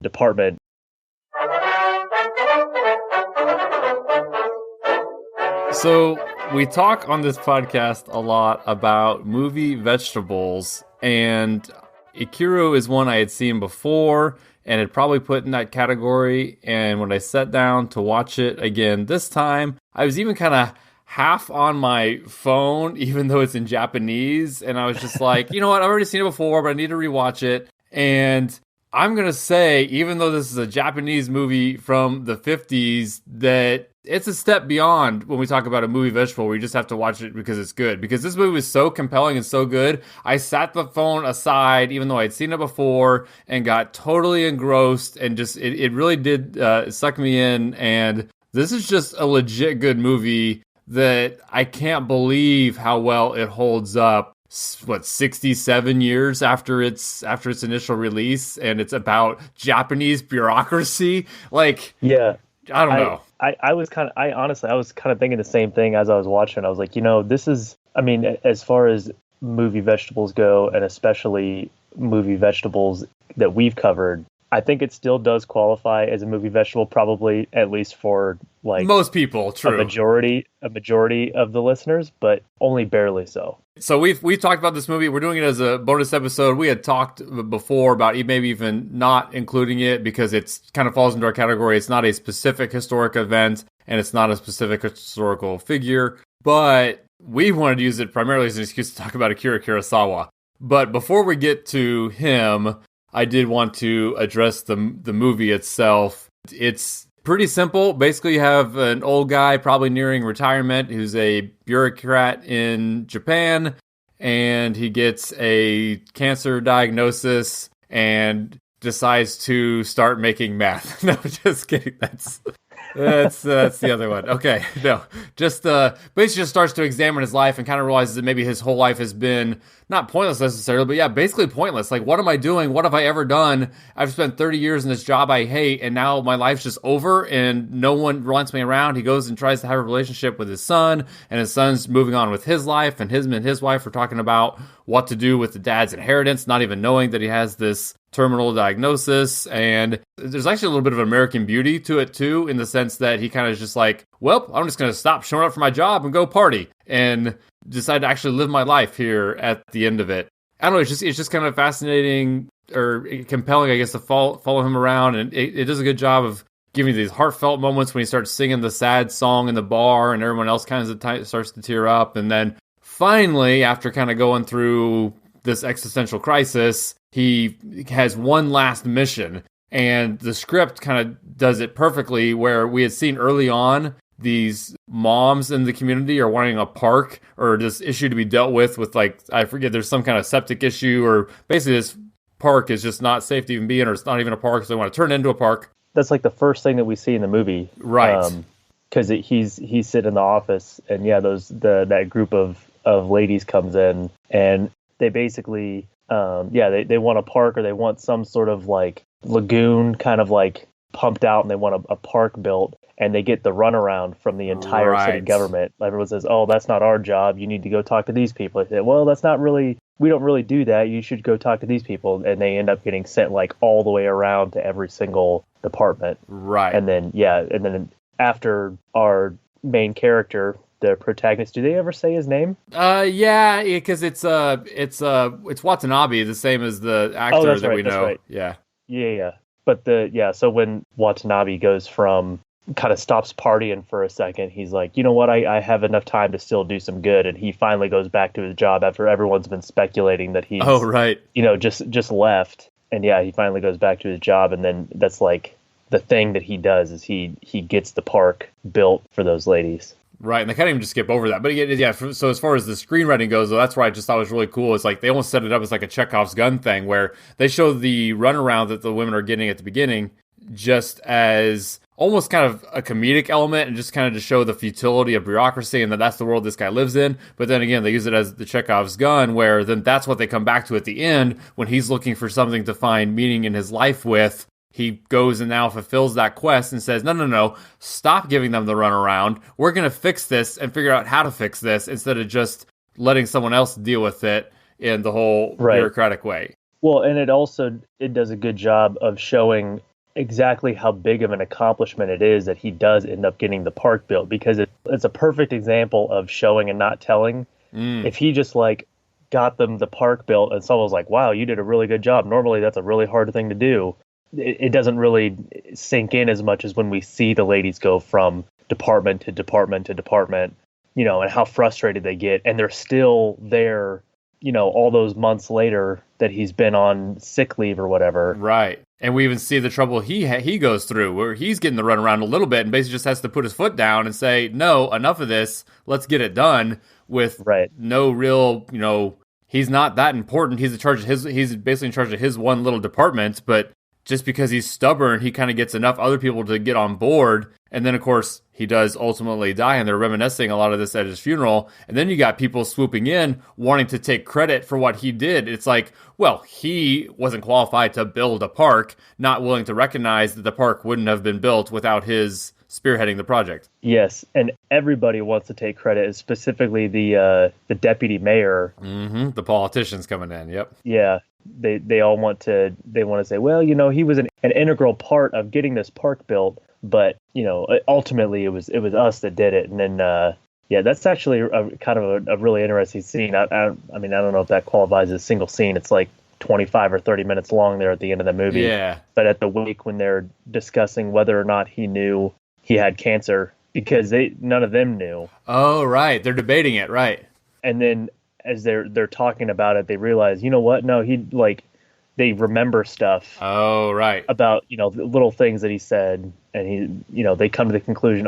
department. So we talk on this podcast a lot about movie vegetables, and Ikiru is one I had seen before and had probably put in that category. And when I sat down to watch it again this time, I was even kind of half on my phone, even though it's in Japanese. And I was just like, you know what? I've already seen it before, but I need to rewatch it. And I'm going to say, even though this is a Japanese movie from the 50s, that it's a step beyond when we talk about a movie vegetable where you just have to watch it because it's good. Because this movie was so compelling and so good, I sat the phone aside, even though I'd seen it before, and got totally engrossed, and just, it really did suck me in. And this is just a legit good movie that I can't believe how well it holds up. 67 years after its initial release, and it's about Japanese bureaucracy. Like, Yeah, I don't know. I was kind of, I honestly, I was kind of thinking the same thing as I was watching. I was like, this is, I mean, as far as movie vegetables go, and especially movie vegetables that we've covered, I think it still does qualify as a movie vegetable, probably at least for like most people, true. A majority of the listeners, but only barely so. So we've talked about this movie. We're doing it as a bonus episode. We had talked before about maybe even not including it because it's kind of falls into our category. It's not a specific historic event, and it's not a specific historical figure. But we wanted to use it primarily as an excuse to talk about Akira Kurosawa. But before we get to him, I did want to address the movie itself. It's pretty simple. Basically, you have an old guy probably nearing retirement who's a bureaucrat in Japan, and he gets a cancer diagnosis and decides to start making meth. No, just kidding. That's the other one. Okay, no, just basically just starts to examine his life and kind of realizes that maybe his whole life has been not pointless necessarily, but yeah, basically pointless. Like, what am I doing? What have I ever done? I've spent 30 years in this job I hate, and now my life's just over, and no one wants me around. He goes and tries to have a relationship with his son, and his son's moving on with his life, and him and his wife are talking about what to do with the dad's inheritance, not even knowing that he has this terminal diagnosis. And there's actually a little bit of American Beauty to it too, in the sense that he kind of is just like, well, I'm just going to stop showing up for my job and go party and decide to actually live my life here at the end of it. I don't know, it's just kind of fascinating or compelling, I guess, to follow him around, and it does a good job of giving you these heartfelt moments when he starts singing the sad song in the bar and everyone else kind of starts to tear up. And then finally, after kind of going through this existential crisis, he has one last mission, and the script kind of does it perfectly, where we had seen early on these moms in the community are wanting a park or this issue to be dealt with like, I forget, there's some kind of septic issue, or basically this park is just not safe to even be in, or it's not even a park, so they want to turn it into a park. That's like the first thing that we see in the movie. Right. Because he's sitting in the office, and yeah, that group of ladies comes in, and they basically, they want a park, or they want some sort of like lagoon kind of like pumped out, and they want a park built, and they get the runaround from the entire city government. Everyone says, oh, that's not our job. You need to go talk to these people. I say, well, that's not really, we don't really do that. You should go talk to these people. And they end up getting sent like all the way around to every single department. Right. And then after our main character, the protagonist, do they ever say his name? Yeah, because it's Watanabe, the same as the actor that we know. Right. Yeah. Yeah. But so when Watanabe goes from kind of stops partying for a second, he's like, you know what, I have enough time to still do some good, and he finally goes back to his job after everyone's been speculating that he's just left. And yeah, he finally goes back to his job, and then that's like the thing that he does is he gets the park built for those ladies. Right, and they can't even just skip over that. But yeah, so as far as the screenwriting goes, that's where I just thought was really cool. It's like they almost set it up as like a Chekhov's gun thing, where they show the runaround that the women are getting at the beginning just as almost kind of a comedic element, and just kind of to show the futility of bureaucracy, and that that's the world this guy lives in. But then again, they use it as the Chekhov's gun, where then that's what they come back to at the end, when he's looking for something to find meaning in his life with. He goes and now fulfills that quest and says, no, stop giving them the runaround. We're going to fix this and figure out how to fix this, instead of just letting someone else deal with it in the whole bureaucratic way. Well, and it does a good job of showing exactly how big of an accomplishment it is that he does end up getting the park built, because it's a perfect example of showing and not telling. If he just like got them the park built and someone was like, wow, you did a really good job. Normally that's a really hard thing to do. It doesn't really sink in as much as when we see the ladies go from department to department to department, and how frustrated they get. And they're still there, all those months later that he's been on sick leave or whatever. Right. And we even see the trouble he goes through, where he's getting the run around a little bit and basically just has to put his foot down and say, no, enough of this. Let's get it done with no real, he's not that important. He's basically in charge of his one little department, but just because he's stubborn, he kind of gets enough other people to get on board. And then, of course, he does ultimately die, and they're reminiscing a lot of this at his funeral. And then you got people swooping in, wanting to take credit for what he did. It's like, well, he wasn't qualified to build a park, not willing to recognize that the park wouldn't have been built without his spearheading the project. Yes, and everybody wants to take credit, specifically the deputy mayor. Mm-hmm. The politicians coming in, yep. Yeah, they all want to say, well, he was an integral part of getting this park built, but ultimately it was us that did it. And then that's actually a kind of a really interesting scene. I mean, I don't know if that qualifies as a single scene. It's like 25 or 30 minutes long there at the end of the movie. Yeah. But at the wake, when they're discussing whether or not he knew he had cancer, because none of them knew. Oh, right. They're debating it, right. And then as they're talking about it, they realize, you know what? No, they remember stuff. Oh, right. About, the little things that he said, and they come to the conclusion,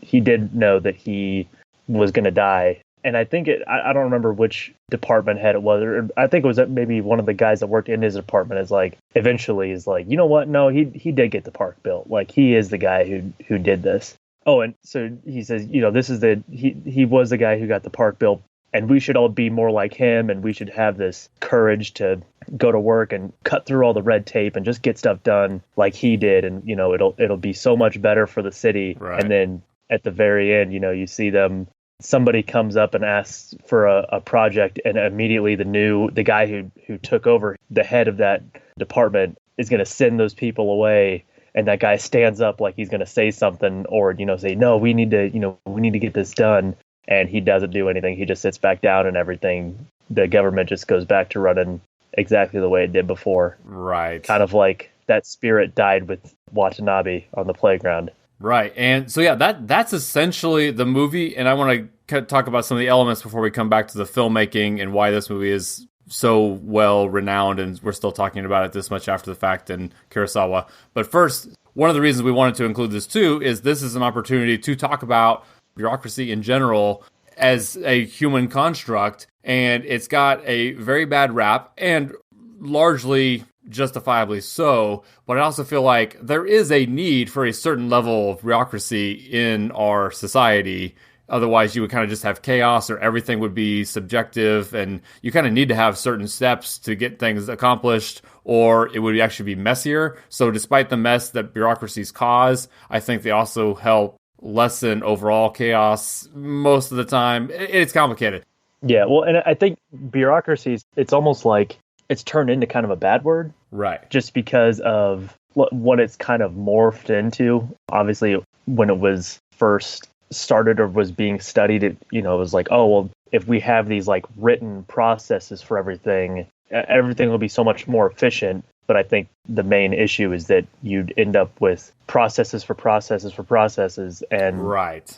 he did know that he was going to die. And I think I don't remember which department head it was, or I think it was maybe one of the guys that worked in his department eventually is like, you know what? No, he did get the park built. Like, he is the guy who did this. Oh, and so he says, this is he was the guy who got the park built, and we should all be more like him, and we should have this courage to go to work and cut through all the red tape and just get stuff done like he did, and it'll be so much better for the city. Right. And then at the very end, you see them. Somebody comes up and asks for a project, and immediately the guy who took over the head of that department is going to send those people away, and that guy stands up like he's going to say something or say, no, we need to get this done, and he doesn't do anything. He just sits back down, and everything, the government just goes back to running exactly the way it did before. Right. Kind of like that spirit died with Watanabe on the playground. Right. And so, yeah, that's essentially the movie. And I want to talk about some of the elements before we come back to the filmmaking and why this movie is so well renowned. And we're still talking about it this much after the fact in Kurosawa. But first, one of the reasons we wanted to include this too is this is an opportunity to talk about bureaucracy in general as a human construct. And it's got a very bad rap, and largely justifiably so, but I also feel like there is a need for a certain level of bureaucracy in our society. Otherwise, you would kind of just have chaos, or everything would be subjective, and you kind of need to have certain steps to get things accomplished, or it would actually be messier. So despite the mess that bureaucracies cause, I think they also help lessen overall chaos most of the time. It's complicated. Yeah, well, and I think bureaucracies, it's almost like it's turned into kind of a bad word. Right. Just because of what it's kind of morphed into. Obviously, when it was first started or was being studied, it was like, oh, well, if we have these like written processes for everything will be so much more efficient. But I think the main issue is that you'd end up with processes for processes for processes, and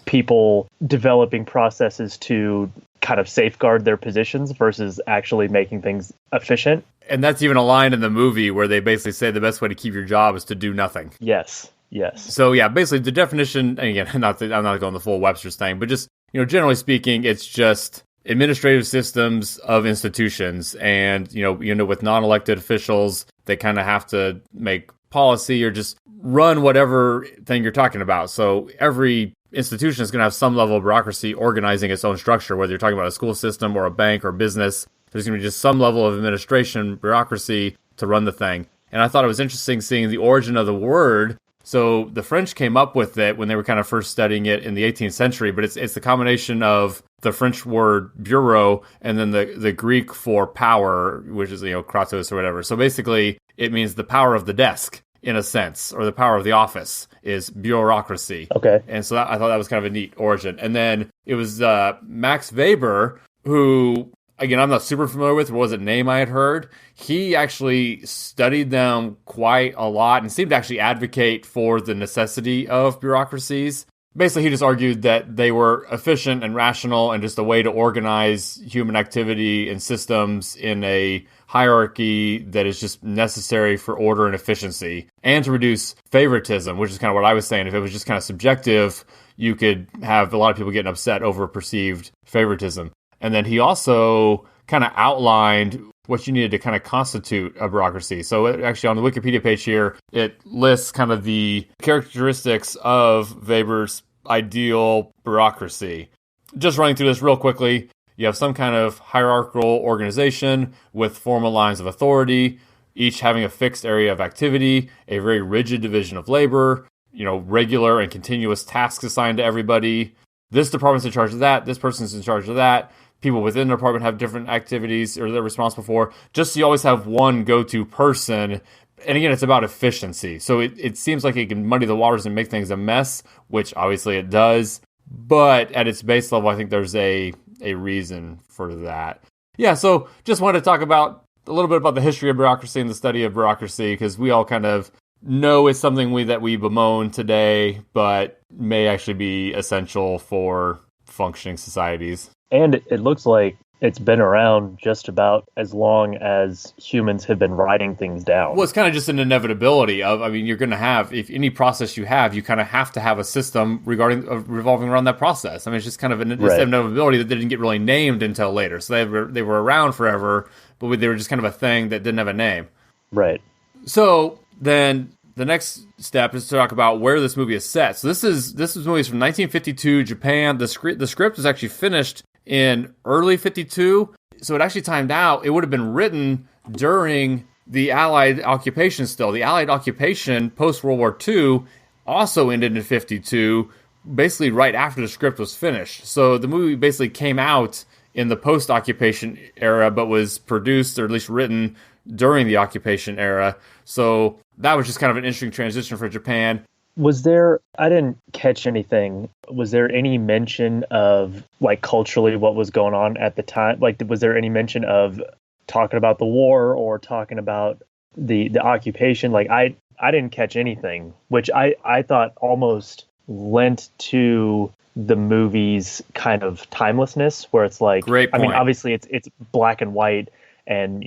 people developing processes to kind of safeguard their positions versus actually making things efficient. And that's even a line in the movie where they basically say the best way to keep your job is to do nothing. Yes. So yeah, basically the definition, and again, I'm not going the full Webster's thing, but just, generally speaking, it's just administrative systems of institutions. And, with non-elected officials, they kind of have to make policy or just run whatever thing you're talking about. So every institution is going to have some level of bureaucracy organizing its own structure, whether you're talking about a school system or a bank or business. There's going to be just some level of administration, bureaucracy to run the thing. And I thought it was interesting seeing the origin of the word. So the French came up with it when they were kind of first studying it in the 18th century, but it's the combination of the French word bureau and then the Greek for power, which is, kratos or whatever. So basically it means the power of the desk. in a sense, or the power of the office is bureaucracy. Okay. And so I thought that was kind of a neat origin. And then it was Max Weber, who, again, I'm not super familiar with, was a name I had heard. He actually studied them quite a lot and seemed to actually advocate for the necessity of bureaucracies. Basically, he just argued that they were efficient and rational and just a way to organize human activity and systems in a hierarchy that is just necessary for order and efficiency, and to reduce favoritism, which is kind of what I was saying. If it was just kind of subjective, you could have a lot of people getting upset over perceived favoritism. And then he also kind of outlined what you needed to kind of constitute a bureaucracy. So actually on the Wikipedia page here, it lists kind of the characteristics of Weber's ideal bureaucracy. Just running through this real quickly, you have some kind of hierarchical organization with formal lines of authority, each having a fixed area of activity, a very rigid division of labor, regular and continuous tasks assigned to everybody. This department's in charge of that. This person's in charge of that. People within the department have different activities or they're responsible for. Just so you always have one go-to person. And again, it's about efficiency. So it seems like it can muddy the waters and make things a mess, which obviously it does. But at its base level, I think there's a reason for that. Yeah, so just wanted to talk about a little bit about the history of bureaucracy and the study of bureaucracy, because we all kind of know it's something that we bemoan today, but may actually be essential for functioning societies. And it looks like it's been around just about as long as humans have been writing things down. Well, it's kind of just an inevitability of, you're going to have, if any process you have, you kind of have to have a system revolving around that process. It's just kind of an inevitability that didn't get really named until later. So they were around forever, but they were just kind of a thing that didn't have a name. Right. So then the next step is to talk about where this movie is set. So this movie is from 1952, Japan. The script was actually finished in early 52, so it actually timed out. It would have been written during the Allied occupation still. The Allied occupation post-World War II also ended in 52, basically right after the script was finished. So the movie basically came out in the post-occupation era, but was produced, or at least written, during the occupation era. So that was just kind of an interesting transition for Japan. I didn't catch anything. Was there any mention of, culturally what was going on at the time? Was there any mention of talking about the war or talking about the occupation? I didn't catch anything, which I thought almost lent to the movie's kind of timelessness, where it's like, great point. Obviously it's black and white, and,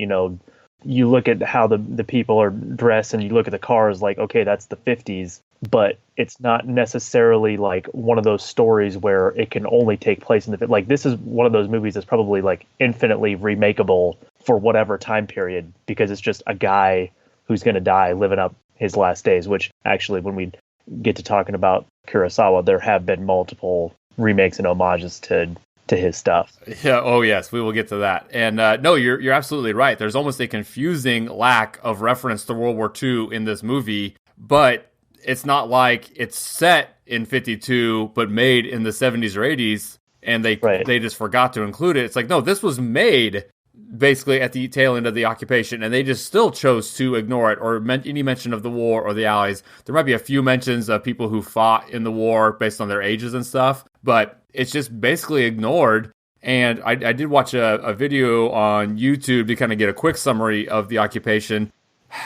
you look at how the people are dressed and you look at the cars, okay, that's the 50s. But it's not necessarily one of those stories where it can only take place in the this is one of those movies that's probably infinitely remakeable for whatever time period, because it's just a guy who's going to die living up his last days, which actually when we get to talking about Kurosawa, there have been multiple remakes and homages to his stuff. Yeah. Oh yes, we will get to that. And no, you're absolutely right. There's almost a confusing lack of reference to World War II in this movie, but it's not like it's set in 52, but made in the 70s or 80s, and they just forgot to include it. It's no, this was made basically at the tail end of the occupation, and they just still chose to ignore it or any mention of the war or the Allies. There might be a few mentions of people who fought in the war based on their ages and stuff, but it's just basically ignored. And I did watch a video on YouTube to kind of get a quick summary of the occupation.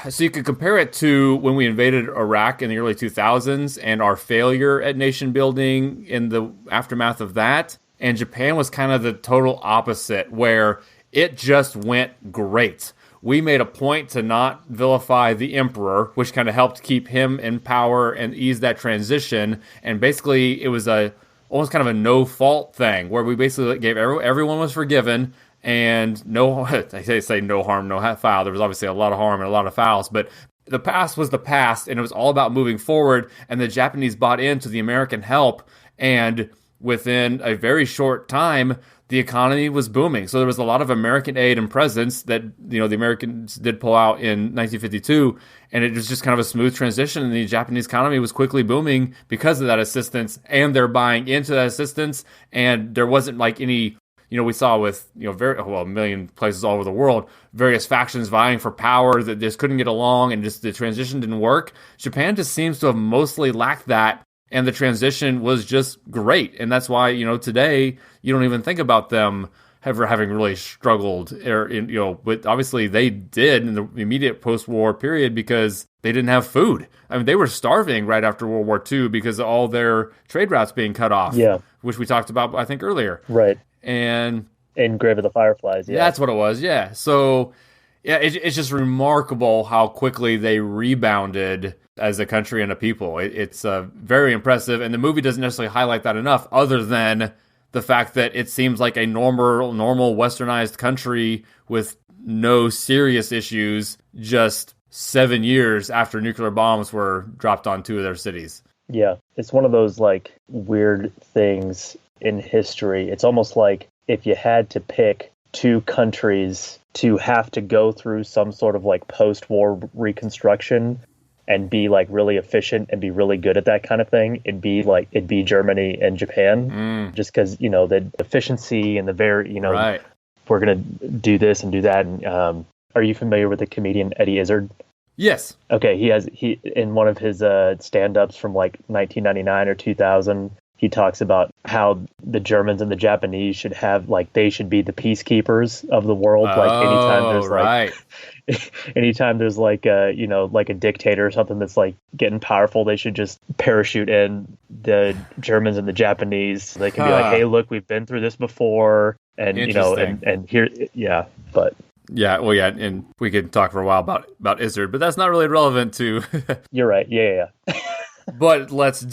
So you could compare it to when we invaded Iraq in the early 2000s and our failure at nation building in the aftermath of that. And Japan was kind of the total opposite, where it just went great. We made a point to not vilify the emperor, which kind of helped keep him in power and ease that transition. And basically it was almost kind of a no-fault thing, where we basically gave everyone was forgiven. And I say no harm, no foul. There was obviously a lot of harm and a lot of fouls, but the past was the past, and it was all about moving forward. And the Japanese bought into the American help, and within a very short time, the economy was booming. So there was a lot of American aid and presence that the Americans did pull out in 1952, and it was just kind of a smooth transition. And the Japanese economy was quickly booming because of that assistance, and they're buying into that assistance. And there wasn't any we saw with, a million places all over the world, various factions vying for power that just couldn't get along and just the transition didn't work. Japan just seems to have mostly lacked that. And the transition was just great. And that's why, today you don't even think about them ever having really struggled, but obviously they did in the immediate post-war period because they didn't have food. I mean, they were starving right after World War II because of all their trade routes being cut off, which we talked about, I think, earlier. Right. And Grave of the Fireflies, yeah. That's what it was, yeah. So, yeah, it's just remarkable how quickly they rebounded as a country and a people. It's very impressive, and the movie doesn't necessarily highlight that enough, other than the fact that it seems like a normal westernized country with no serious issues just 7 years after nuclear bombs were dropped on 2 of their cities. Yeah, it's one of those like weird things in history. It's almost like if you had to pick 2 countries to have to go through some sort of like post-war reconstruction and be like really efficient and be really good at that kind of thing, it'd be Germany and Japan, just because, the efficiency and the very, right. We're going to do this and do that. And are you familiar with the comedian Eddie Izzard? Yes. Okay. He in one of his stand-ups from like 1999 or 2000, he talks about how the Germans and the Japanese should have, like, they should be the peacekeepers of the world. Like anytime there's like a dictator or something that's like getting powerful, they should just parachute in the Germans and the Japanese. They can be like, hey, look, we've been through this before. And, and here, yeah, but. Yeah, well, yeah, and we could talk for a while about Izzard, but that's not really relevant to... You're right, yeah. But let's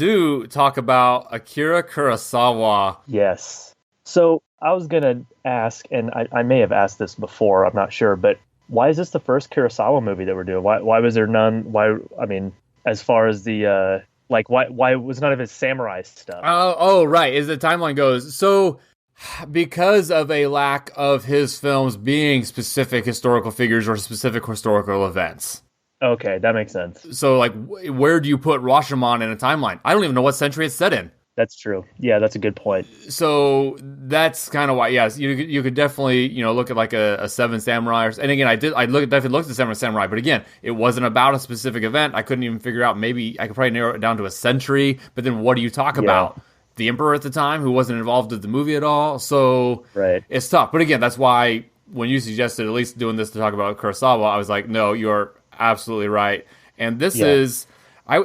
talk about Akira Kurosawa. Yes. So I was going to ask, and I may have asked this before, I'm not sure, but why is this the first Kurosawa movie that we're doing? Why was there none? Why, I mean, as far as the, why was none of his samurai stuff? Oh, right, as the timeline goes. So... because of a lack of his films being specific historical figures or specific historical events. Okay, that makes sense. So, like, where do you put Rashomon in a timeline? I don't even know what century it's set in. That's true. Yeah, that's a good point. So that's kind of why, yes, you could definitely, look at like a Seven Samurai, and again, definitely looked at Seven Samurai, but again, it wasn't about a specific event. I couldn't even figure out, maybe I could probably narrow it down to a century, but then what do you talk about? The emperor at the time, who wasn't involved with the movie at all. So It's tough. But again, that's why when you suggested at least doing this to talk about Kurosawa, I was like, no, you're absolutely right. And this is,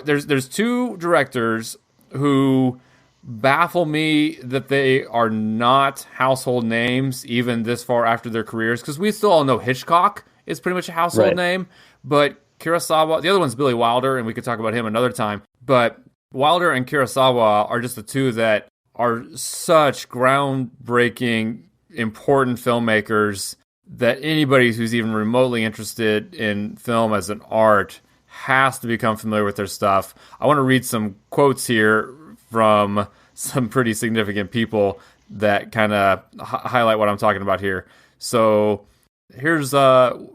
there's 2 directors who baffle me that they are not household names even this far after their careers, because we still all know Hitchcock is pretty much a household name, but Kurosawa, the other one's Billy Wilder, and we could talk about him another time, but Wilder and Kurosawa are just the 2 that are such groundbreaking, important filmmakers that anybody who's even remotely interested in film as an art has to become familiar with their stuff. I want to read some quotes here from some pretty significant people that kind of highlight what I'm talking about here. So here's Martin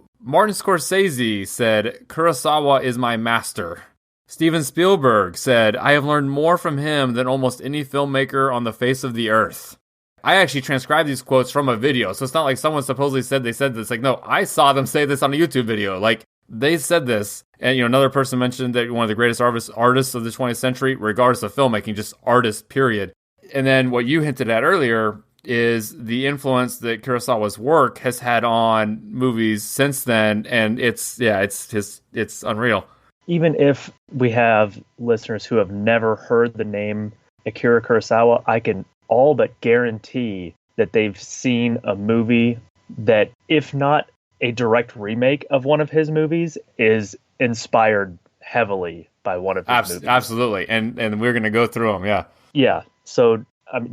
Scorsese said, "Kurosawa is my master." Steven Spielberg said, "I have learned more from him than almost any filmmaker on the face of the earth." I actually transcribed these quotes from a video, so it's not like someone supposedly said they said this. Like, no, I saw them say this on a YouTube video. Like, they said this. And, another person mentioned that one of the greatest artists of the 20th century, regardless of filmmaking, just artist, period. And then what you hinted at earlier is the influence that Kurosawa's work has had on movies since then. And it's unreal. Even if we have listeners who have never heard the name Akira Kurosawa, I can all but guarantee that they've seen a movie that, if not a direct remake of one of his movies, is inspired heavily by one of his movies. Absolutely. And we're going to go through them, yeah. Yeah. So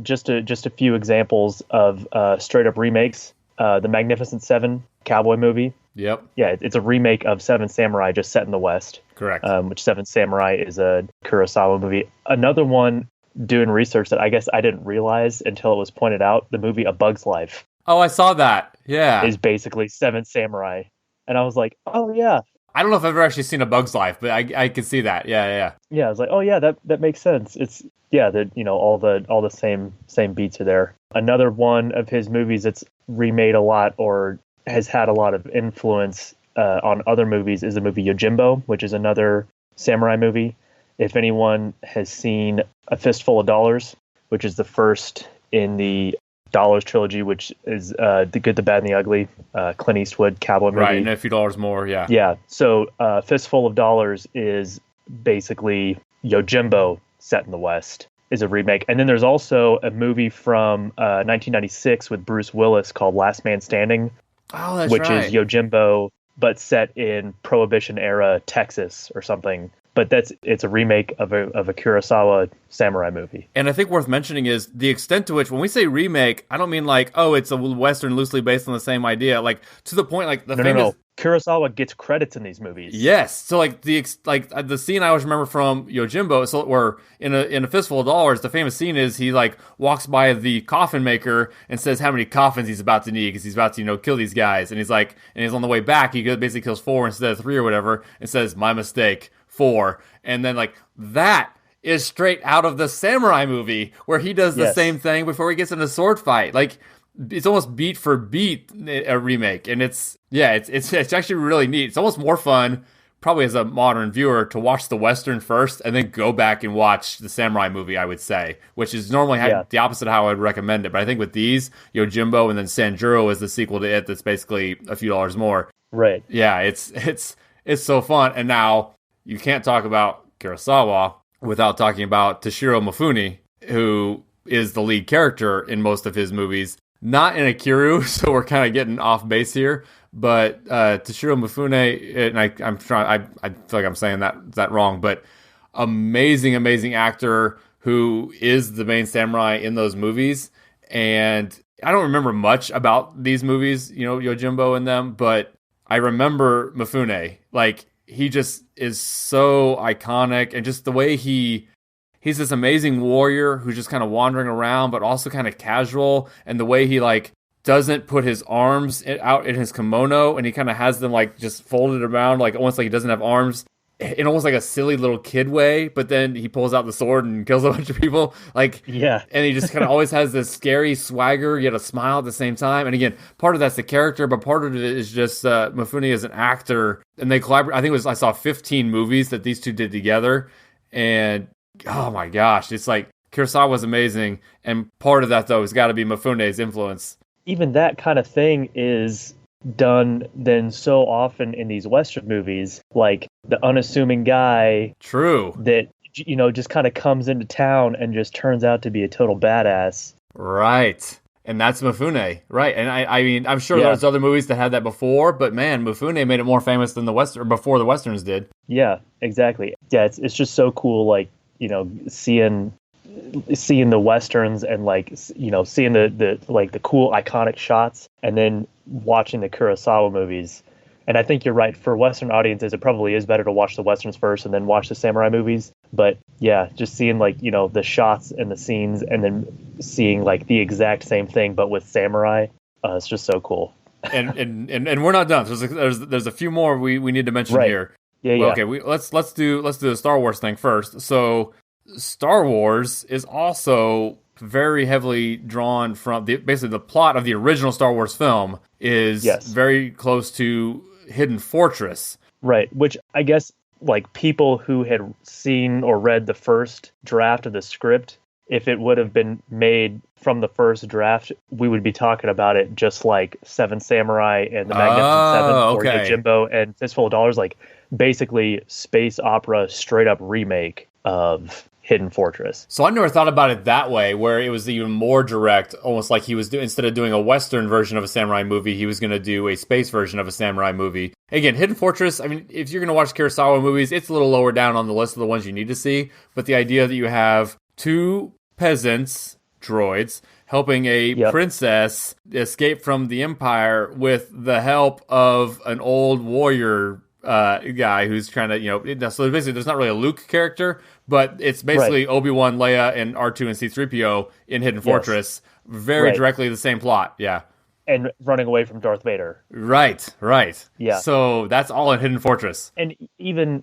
just a few examples of straight up remakes. The Magnificent Seven cowboy movie. Yep. Yeah, it's a remake of Seven Samurai, just set in the West. Correct. Which Seven Samurai is a Kurosawa movie. Another one, doing research that I guess I didn't realize until it was pointed out, the movie A Bug's Life. Oh, I saw that. Yeah. Is basically Seven Samurai. And I was like, oh yeah. I don't know if I've ever actually seen A Bug's Life, but I can see that. Yeah. Yeah, I was like, oh yeah, that makes sense. It's yeah, all the same beats are there. Another one of his movies that's remade a lot or has had a lot of influence on other movies is the movie Yojimbo, which is another samurai movie. If anyone has seen A Fistful of Dollars, which is the first in the Dollars trilogy, which is The Good, the Bad, and the Ugly, Clint Eastwood cowboy movie. Right, and A Few Dollars More, yeah. Yeah, so Fistful of Dollars is basically Yojimbo set in the West, is a remake. And then there's also a movie from 1996 with Bruce Willis called Last Man Standing, which is Yojimbo, but set in Prohibition-era Texas or something. But it's a remake of a Kurosawa samurai movie. And I think worth mentioning is the extent to which, when we say remake, I don't mean like, oh, it's a Western loosely based on the same idea. Like, to the point, like, No. Kurosawa gets credits in these movies. Yes. So, like, the scene I always remember from Yojimbo, so where in a Fistful of Dollars, the famous scene is he, like, walks by the coffin maker and says how many coffins he's about to need because he's about to, kill these guys. And he's on the way back, he basically kills 4 instead of 3 or whatever and says, my mistake. 4, and then like that is straight out of the samurai movie where he does the same thing before he gets in a sword fight. Like, it's almost beat for beat a remake, and it's actually really neat. It's almost more fun, probably as a modern viewer, to watch the Western first and then go back and watch the samurai movie, I would say, which is normally the opposite of how I would recommend it. But I think with these, Yojimbo and then Sanjuro is the sequel to it that's basically A Few Dollars More. Right. Yeah, it's so fun. And now you can't talk about Kurosawa without talking about Toshiro Mifune, who is the lead character in most of his movies. Not in Ikiru, so we're kind of getting off base here. But Toshiro Mifune, and I feel like I'm saying that wrong, but amazing actor who is the main samurai in those movies. And I don't remember much about these movies, Yojimbo and them, but I remember Mifune. Like, he just is so iconic, and just the way he's this amazing warrior who's just kind of wandering around, but also kind of casual, and the way he like doesn't put his arms out in his kimono, and he kind of has them like just folded around, like almost like he doesn't have arms, in almost like a silly little kid way, but then he pulls out the sword and kills a bunch of people. Like, yeah. And he just kind of always has this scary swagger, yet a smile at the same time. And again, part of that's the character, but part of it is just Mifune as an actor. And they collaborate. I think I saw 15 movies that these two did together. And oh my gosh, it's like Kurosawa was amazing. And part of that, though, has got to be Mifune's influence. Even that kind of thing is done then so often in these Western movies, like the unassuming guy that just kind of comes into town and just turns out to be a total badass, right? And that's Mifune, right? And I mean, I'm sure there's other movies that had that before, but man, Mifune made it more famous than before the Westerns did. Yeah, exactly. Yeah, it's just so cool, like, seeing the Westerns and like, seeing the cool iconic shots, and then watching the Kurosawa movies. And I think you're right, for Western audiences, it probably is better to watch the Westerns first and then watch the samurai movies. But yeah, just seeing like, the shots and the scenes, and then seeing like the exact same thing, but with samurai, it's just so cool. and we're not done. There's a few more we need to mention here. Yeah. Okay, let's do the Star Wars thing first. So Star Wars is also very heavily drawn from basically the plot of the original Star Wars film is very close to Hidden Fortress. Right, which I guess like people who had seen or read the first draft of the script, if it would have been made from the first draft, we would be talking about it just like Seven Samurai and the Magnificent Seven, or Yojimbo and Fistful of Dollars, like basically space opera straight up remake of Hidden Fortress. So I never thought about it that way, where it was even more direct, almost like he was instead of doing a Western version of a samurai movie, he was going to do a space version of a samurai movie. Again, Hidden Fortress, I mean, if you're going to watch Kurosawa movies, it's a little lower down on the list of the ones you need to see, but the idea that you have two peasants, droids, helping a princess escape from the Empire with the help of an old warrior guy who's trying to, so basically there's not really a Luke character, but it's basically Obi-Wan, Leia, and R2 and C-3PO in Hidden Fortress. Very directly the same plot. Yeah. and running away from Darth Vader. Right, right. Yeah. So that's all in Hidden Fortress. And even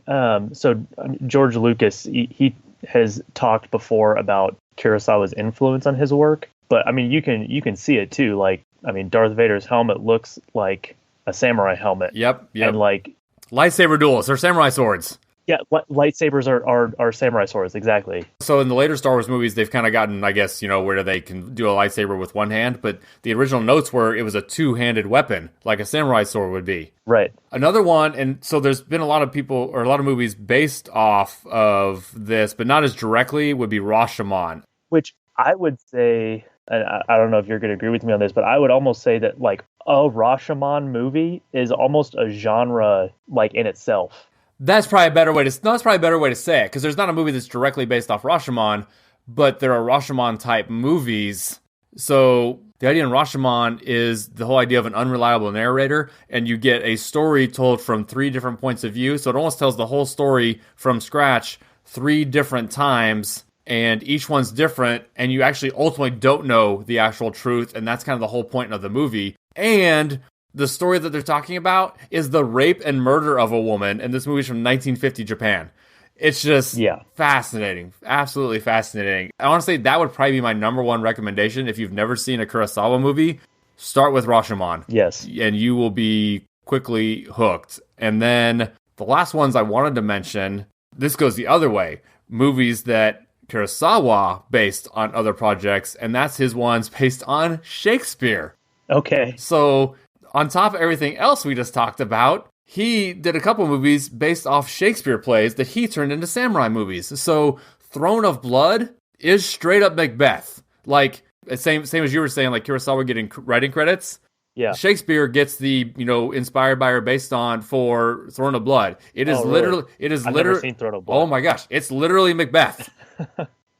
George Lucas, he has talked before about Kurosawa's influence on his work, but I mean you can see it too. Like, I mean, Darth Vader's helmet looks like a samurai helmet. Yep. And like lightsaber duels or samurai swords. Yeah, lightsabers are samurai swords, exactly. So in the later Star Wars movies, they've kind of gotten, I guess, where they can do a lightsaber with one hand, but the original notes were it was a two-handed weapon, like a samurai sword would be. Right. Another one, and so there's been a lot of people, or a lot of movies based off of this, but not as directly, would be Rashomon. Which I would say, and I don't know if you're going to agree with me on this, but I would almost say that, like, a Rashomon movie is almost a genre, like, in itself. That's probably a better way to say it, because there's not a movie that's directly based off Rashomon, but there are Rashomon type movies. So the idea in Rashomon is the whole idea of an unreliable narrator, and you get a story told from three different points of view. So it almost tells the whole story from scratch three different times, and each one's different, and you actually ultimately don't know the actual truth, and that's kind of the whole point of the movie. And the story that they're talking about is the rape and murder of a woman, and this movie's from 1950 Japan. It's just fascinating. Absolutely fascinating. I want to say that would probably be my number one recommendation. If you've never seen a Kurosawa movie, start with Rashomon. Yes. And you will be quickly hooked. And then the last ones I wanted to mention, this goes the other way. Movies that Kurosawa based on other projects, and that's his ones based on Shakespeare. Okay. So on top of everything else we just talked about, he did a couple movies based off Shakespeare plays that he turned into samurai movies. So Throne of Blood is straight up Macbeth. Like, same as you were saying, like Kurosawa getting writing credits. Yeah. Shakespeare gets the, inspired by or based on for Throne of Blood. It is literally, I've never seen Throne of Blood. Oh my gosh. It's literally Macbeth.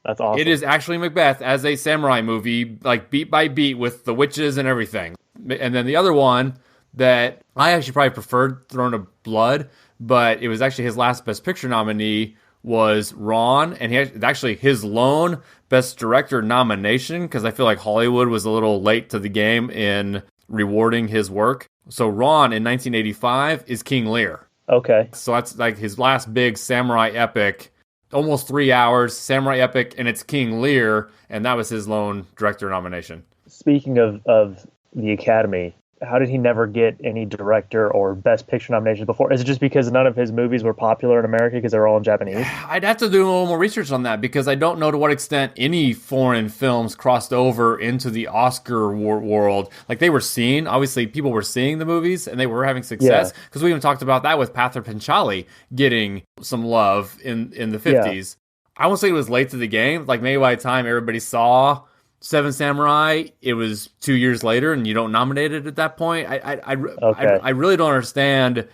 That's awesome. It is actually Macbeth as a samurai movie, like beat by beat with the witches and everything. And then the other one that I actually probably preferred Throne of Blood, but it was actually his last Best Picture nominee was Ron, and his lone Best Director nomination, because I feel like Hollywood was a little late to the game in rewarding his work. So Ron in 1985 is King Lear. Okay. So that's like his last big samurai epic, almost 3 hours, samurai epic, and it's King Lear, and that was his lone director nomination. Speaking of the Academy, how did he never get any director or Best Picture nominations before? Is it just because none of his movies were popular in America because they were all in Japanese? I'd have to do a little more research on that, because I don't know to what extent any foreign films crossed over into the Oscar world. Like, they were seen, obviously people were seeing the movies and they were having success, because we even talked about that with Pather Panchali getting some love in the 50s. I won't say it was late to the game. Like, maybe by the time everybody saw Seven Samurai, it was 2 years later, and you don't nominate it at that point. I really don't understand.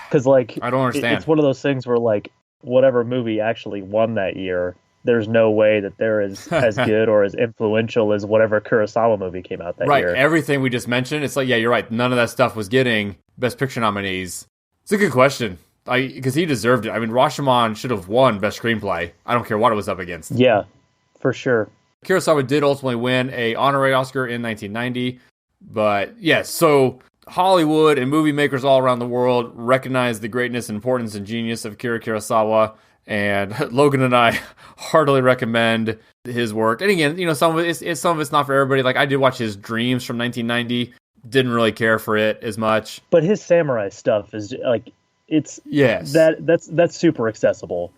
Because, like, I don't understand. It's one of those things where, like, whatever movie actually won that year, there's no way that they're as good or as influential as whatever Kurosawa movie came out that year. Right, everything we just mentioned, it's like, yeah, you're right. None of that stuff was getting Best Picture nominees. It's a good question. Because he deserved it. I mean, Rashomon should have won Best Screenplay. I don't care what it was up against. Yeah, for sure. Kurosawa did ultimately win an honorary Oscar in 1990. But yes, so Hollywood and movie makers all around the world recognize the greatness, importance, and genius of Akira Kurosawa. And Logan and I heartily recommend his work. And again, some of it's not for everybody. Like, I did watch his Dreams from 1990. Didn't really care for it as much. But his samurai stuff is like, that's super accessible.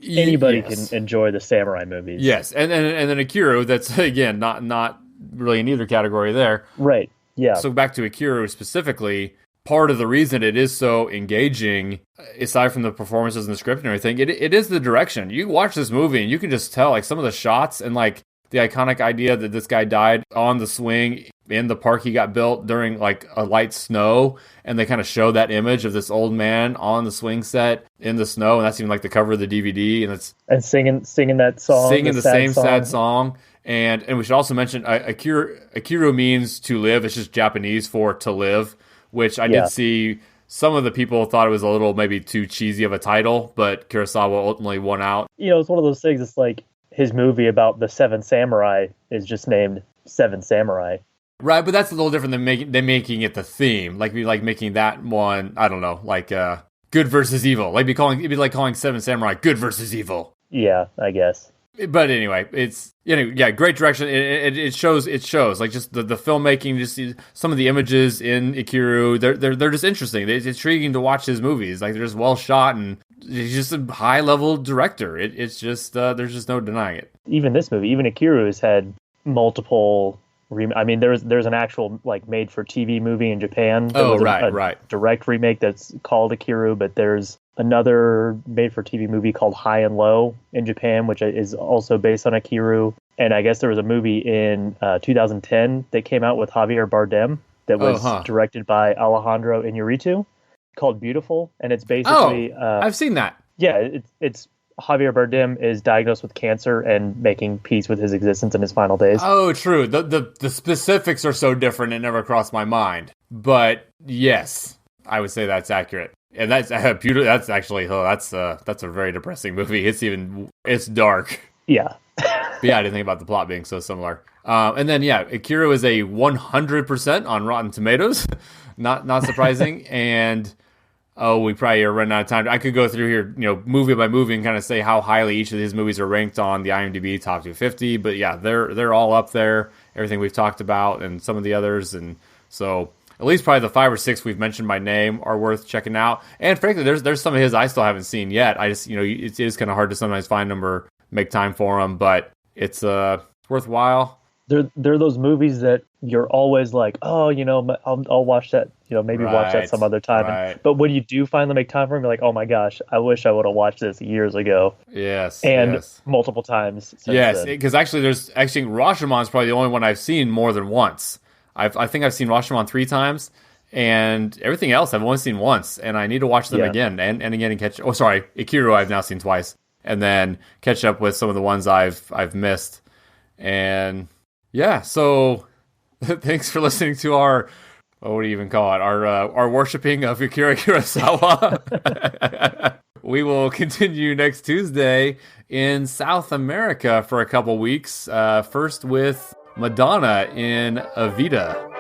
Anybody can enjoy the samurai movies. Yes, and then Ikiru, that's again not really in either category there. Right. Yeah. So back to Ikiru specifically, part of the reason it is so engaging, aside from the performances and the script and everything, it is the direction. You watch this movie and you can just tell, like, some of the shots and like the iconic idea that this guy died on the swing in the park he got built during like a light snow, and they kind of show that image of this old man on the swing set in the snow, and that's even like the cover of the DVD, and singing that song, singing the same sad song. And we should also mention Ikiru means to live. It's just Japanese for to live, which I did see some of the people thought it was a little maybe too cheesy of a title, but Kurosawa ultimately won out. It's one of those things. It's like his movie about the Seven Samurai is just named Seven Samurai. Right, but that's a little different than making it the theme. Like making that one, I don't know, like good versus evil. It'd be like calling Seven Samurai good versus evil. Yeah, I guess. But anyway, it's great direction. It shows like just the filmmaking, just some of the images in Ikiru. They're just interesting. It's intriguing to watch his movies. Like they're just well shot, and he's just a high level director. It's just there's just no denying it. Even this movie, even Ikiru has had multiple. I mean, there's an actual like made for TV movie in Japan. Right. Direct remake that's called Ikiru, but there's another made for TV movie called High and Low in Japan, which is also based on Ikiru. And I guess there was a movie in 2010 that came out with Javier Bardem that was directed by Alejandro Iñárritu called Beautiful, and it's basically I've seen that. Yeah, it's Javier Bardem is diagnosed with cancer and making peace with his existence in his final days. Oh, true. The specifics are so different, it never crossed my mind. But yes, I would say that's accurate. And that's beautiful. That's actually that's a very depressing movie. It's dark. Yeah. But yeah, I didn't think about the plot being so similar. And then Ikiru is a 100% on Rotten Tomatoes. Not surprising. And we probably are running out of time. I could go through here, movie by movie, and kind of say how highly each of these movies are ranked on the IMDb top 250. But yeah, they're all up there. Everything we've talked about, and some of the others, and so at least probably the 5 or 6 we've mentioned by name are worth checking out. And frankly, there's some of his I still haven't seen yet. I just it is kind of hard to sometimes find them or make time for them, but it's worthwhile. They're those movies that you're always like, oh, I'll watch that, maybe watch that some other time. Right. But when you do finally make time for them, you're like, oh my gosh, I wish I would have watched this years ago. Yes. And multiple times since yes, then. because actually Rashomon is probably the only one I've seen more than once. I think I've seen Rashomon 3 times, and everything else I've only seen once, and I need to watch them again and again and catch. Oh, sorry, Ikiru I've now seen twice, and then catch up with some of the ones I've missed. And yeah, so thanks for listening to our what do you even call it? Our worshiping of Akira Kurosawa. We will continue next Tuesday in South America for a couple weeks. First with Madonna in Evita.